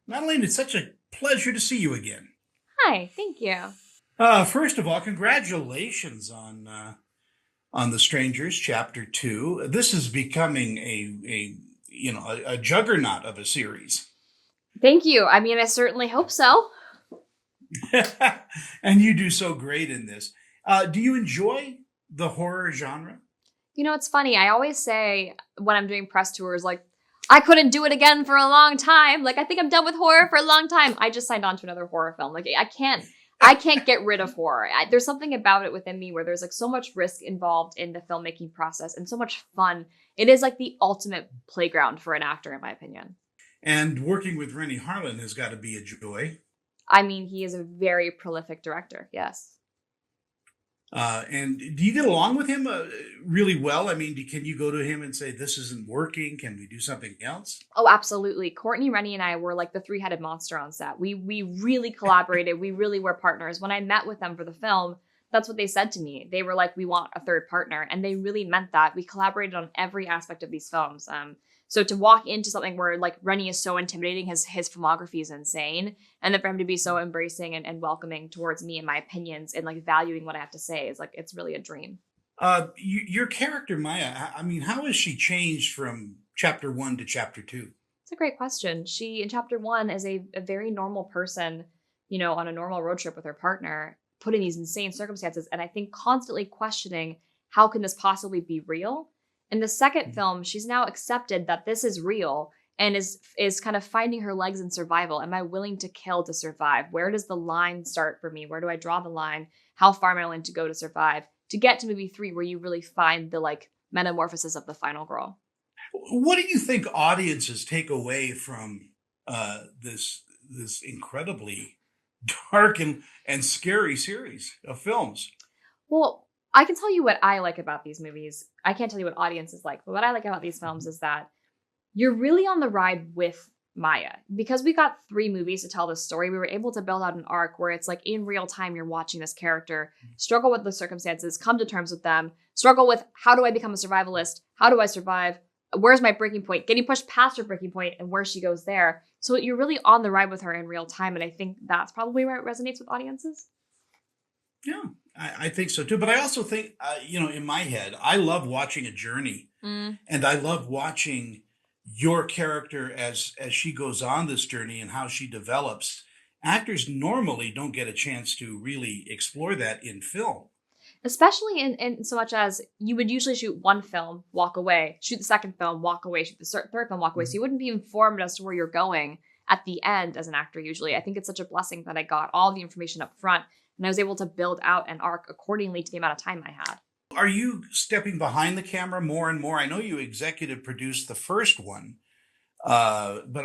Madelaine, it's such a pleasure to see you again. Hi, thank you. First of all, congratulations on The Strangers, Chapter Two. This is becoming a juggernaut of a series, Thank you. I mean, I certainly hope so. and you do so great in this. Do you enjoy the horror genre? It's funny. I always say when I'm doing press tours, like, I couldn't do it again for a long time. Like, I think I'm done with horror for a long time. I just signed on to another horror film. Like, I can't get rid of horror. There's something about it within me where there's like so much risk involved in the filmmaking process and so much fun. It is like the ultimate playground for an actor, in my opinion. And working with Rennie Harlan has got to be a joy. I mean, he is a very prolific director. Yes. And do you get along with him really well? I mean, can you go to him and say, this isn't working? Can we do something else? Oh, absolutely. Courtney, Rennie, and I were like the three-headed monster on set. We really collaborated. We really were partners. When I met with them for the film, that's what they said to me. They were like, "We want a third partner," and they really meant that. We collaborated on every aspect of these films. So to walk into something where like Rennie is so intimidating, his filmography is insane, and then for him to be so embracing and welcoming towards me and my opinions and like valuing what I have to say is like it's really a dream. Your character, Maya, I mean, how has she changed from chapter one to chapter two? It's a great question. She, in chapter one, is a very normal person, on a normal road trip with her partner, put in these insane circumstances, and I think constantly questioning how can this possibly be real? In the second film, she's now accepted that this is real and is kind of finding her legs in survival. Am I willing to kill to survive? Where does the line start for me? Where do I draw the line? How far am I willing to go to survive? To get to movie three, where you really find the like metamorphosis of the final girl. What do you think audiences take away from this incredibly dark and scary series of films? Well, I can tell you what I like about these movies. I can't tell you what audiences like, but what I like about these films is that you're really on the ride with Maya. Because we got three movies to tell this story, we were able to build out an arc where it's like in real time, you're watching this character struggle with the circumstances, come to terms with them, struggle with how do I become a survivalist? How do I survive? Where's my breaking point? Getting pushed past her breaking point and where she goes there. So you're really on the ride with her in real time. And I think that's probably where it resonates with audiences. Yeah, I think so too. But I also think, in my head, I love watching a journey, Mm. and I love watching your character as she goes on this journey and how she develops. Actors normally don't get a chance to really explore that in film. Especially in so much as you would usually shoot one film, walk away, shoot the second film, walk away, shoot the third film, walk away. So you wouldn't be informed as to where you're going at the end as an actor usually. I think it's such a blessing that I got all the information up front and I was able to build out an arc accordingly to the amount of time I had. Are you stepping behind the camera more and more? I know you executive produced the first one, but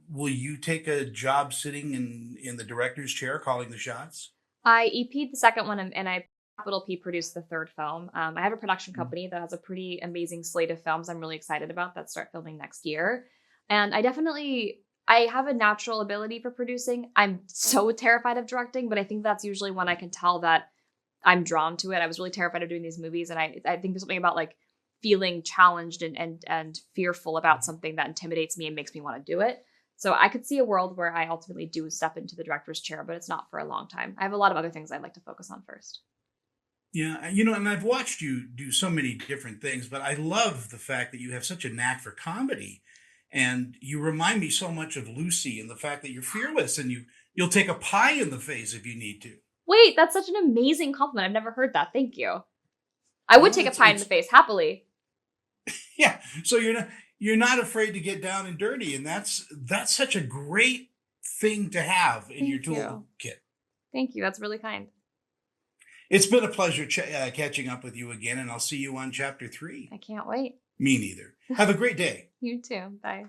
will you take a job sitting in the director's chair calling the shots? I EP'd the second one and I capital P produced the third film. I have a production company that has a pretty amazing slate of films I'm really excited about that start filming next year. And I have a natural ability for producing. I'm so terrified of directing, but I think that's usually when I can tell that I'm drawn to it. I was really terrified of doing these movies, and I think there's something about like feeling challenged and fearful about something that intimidates me and makes me want to do it. So I could see a world where I ultimately do step into the director's chair, but it's not for a long time. I have a lot of other things I'd like to focus on first. Yeah, and I've watched you do so many different things, but I love the fact that you have such a knack for comedy. And you remind me so much of Lucy and the fact that you're fearless and you'll take a pie in the face if you need to. Wait, that's such an amazing compliment. I've never heard that. Thank you. I would Well, take a pie in the it's face happily. yeah. So you're not afraid to get down and dirty, and that's such a great thing to have in your Thank you. toolkit. Thank you. That's really kind. It's been a pleasure catching up with you again, and I'll see you on chapter three. I can't wait. Me neither. Have a great day. You too. Bye.